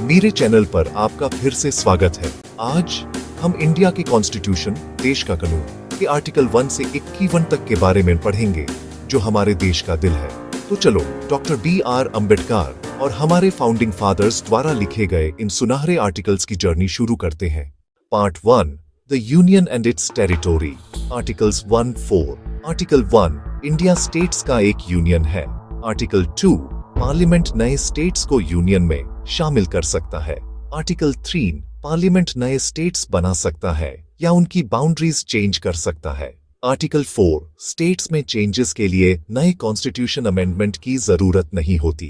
मेरे चैनल पर आपका फिर से स्वागत है। आज हम इंडिया के कॉन्स्टिट्यूशन, देश का कानून के आर्टिकल 1 से 51 तक के बारे में पढ़ेंगे, जो हमारे देश का दिल है। तो चलो डॉक्टर B.R. अम्बेडकर और हमारे फाउंडिंग फादर्स द्वारा लिखे गए इन सुनहरे आर्टिकल्स की जर्नी शुरू करते हैं। Part 1, the union and it's territory. Articles 1-4। Article 1, India states का एक यूनियन है। आर्टिकल 2, पार्लियामेंट नए स्टेट्स को यूनियन में शामिल कर सकता है। आर्टिकल 3, पार्लियामेंट नए स्टेट्स बना सकता है या उनकी बाउंड्रीज चेंज कर सकता है। आर्टिकल 4, स्टेट्स में चेंजेस के लिए नए कॉन्स्टिट्यूशन अमेंडमेंट की जरूरत नहीं होती।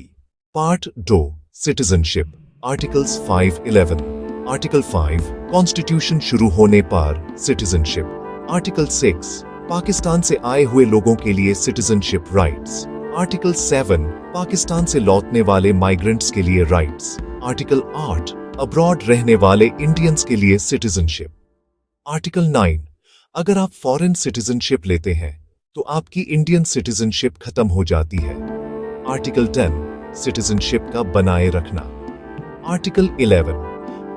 Part 2, citizenship. Articles 5-11। Article 5, constitution शुरू होने पर सिटीजनशिप। आर्टिकल 6, पाकिस्तान से आए हुए लोगों के लिए सिटीजनशिप राइट्स। आर्टिकल 7, पाकिस्तान से लौटने वाले माइग्रेंट्स के लिए राइट्स। आर्टिकल 8, अब्रॉड रहने वाले इंडियंस के लिए सिटीजनशिप। आर्टिकल 9, अगर आप फॉरेन सिटीजनशिप लेते हैं तो आपकी इंडियन सिटीजनशिप खत्म हो जाती है। आर्टिकल 10, सिटीजनशिप का बनाए रखना। आर्टिकल 11,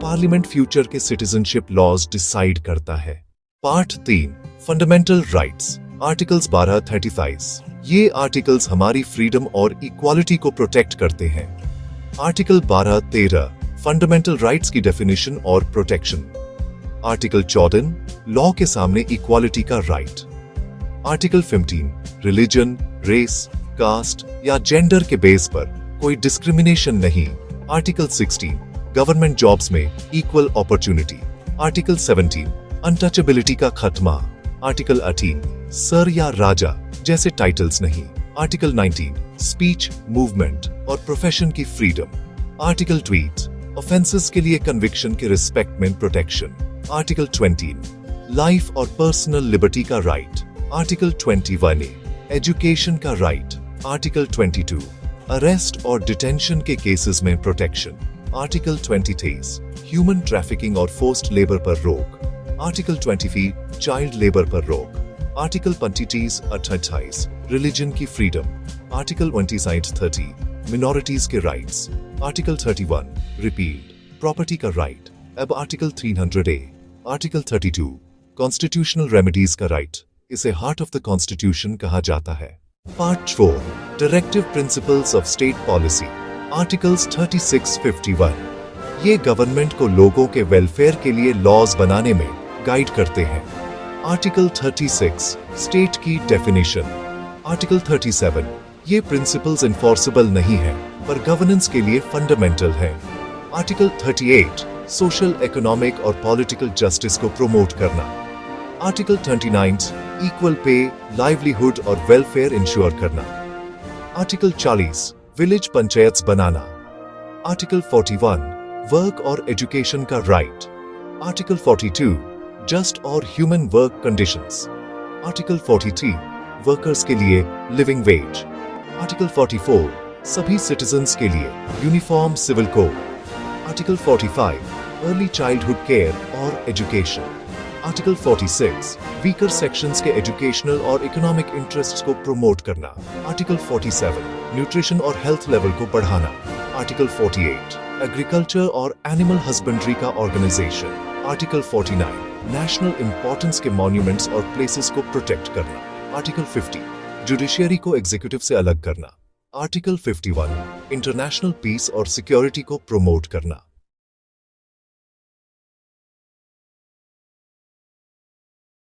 पार्लियामेंट फ्यूचर के सिटीजनशिप लॉज डिसाइड करता है। Part 3, fundamental rights. आर्टिकल्स 12-35। ये आर्टिकल्स हमारी फ्रीडम और इक्वालिटी को प्रोटेक्ट करते हैं। आर्टिकल 12-13, फंडामेंटल राइट्स की डेफिनेशन और प्रोटेक्शन। आर्टिकल 14, लॉ के सामने इक्वालिटी का right. Article 15, religion, race, caste या जेंडर के बेस पर कोई डिस्क्रिमिनेशन नहीं। आर्टिकल 16, गवर्नमेंट जॉब्स में इक्वल अपॉर्चुनिटी। आर्टिकल 17, अनटचेबिलिटी का खत्मा। आर्टिकल 18, सर या राजा जैसे टाइटल्स नहीं। आर्टिकल 19, स्पीच, मूवमेंट और प्रोफेशन की फ्रीडम। आर्टिकल 20, ऑफेंसेस के लिए कन्विक्शन के रिस्पेक्ट में प्रोटेक्शन। आर्टिकल 20, लाइफ और पर्सनल लिबर्टी का राइट। आर्टिकल 21A, एजुकेशन का राइट। आर्टिकल 22, अरेस्ट और डिटेंशन के केसेस में प्रोटेक्शन। आर्टिकल 23, ह्यूमन ट्रैफिकिंग और फोर्स्ड लेबर पर रोक। आर्टिकल 24, चाइल्ड लेबर पर रोक। आर्टिकल 28, रिलीजन की फ्रीडम। आर्टिकल 29-30, मिनॉरिटीज के राइट्स। आर्टिकल 31, रिपील्ड, प्रॉपर्टी का राइट। अब article 300A। Article 32, constitutional remedies का राइट। इसे हार्ट ऑफ द कॉन्स्टिट्यूशन कहा जाता है। Part 4, directive principles of state policy. Articles 36-51। ये गवर्नमेंट को लोगों के वेलफेयर के लिए लॉज बनाने में गाइड करते हैं। आर्टिकल 36, स्टेट की डेफिनेशन। आर्टिकल 37, ये प्रिंसिपल्स इन्फोर्सेबल नहीं है पर गवर्नेंस के लिए फंडामेंटल है। आर्टिकल 38, सोशल, इकोनॉमिक और पॉलिटिकल जस्टिस को प्रमोट करना। आर्टिकल 39, इक्वल पे, लाइवलीहुड और वेलफेयर इंश्योर करना। आर्टिकल 40, विलेज पंचायत बनाना। आर्टिकल 41, वर्क और एजुकेशन का राइट। आर्टिकल 42, जस्ट और human work conditions. Article 43, workers के लिए लिविंग वेज। आर्टिकल 44, सभी सिटीजन्स के लिए uniform civil code. Article 45, early childhood care और एजुकेशन। आर्टिकल 46, वीकर सेक्शंस के एजुकेशनल और इकोनॉमिक इंटरेस्ट्स को प्रमोट करना। आर्टिकल 47, न्यूट्रिशन और हेल्थ लेवल को बढ़ाना। आर्टिकल 48, एग्रीकल्चर और एनिमल हस्बेंड्री का ऑर्गेनाइजेशन। आर्टिकल 49, नेशनल इंपॉर्टेंस के मॉन्यूमेंट्स और प्लेसेस को प्रोटेक्ट करना। आर्टिकल 50, जुडिशियरी को एग्जीक्यूटिव से अलग करना। आर्टिकल 51, इंटरनेशनल पीस और सिक्योरिटी को प्रमोट करना।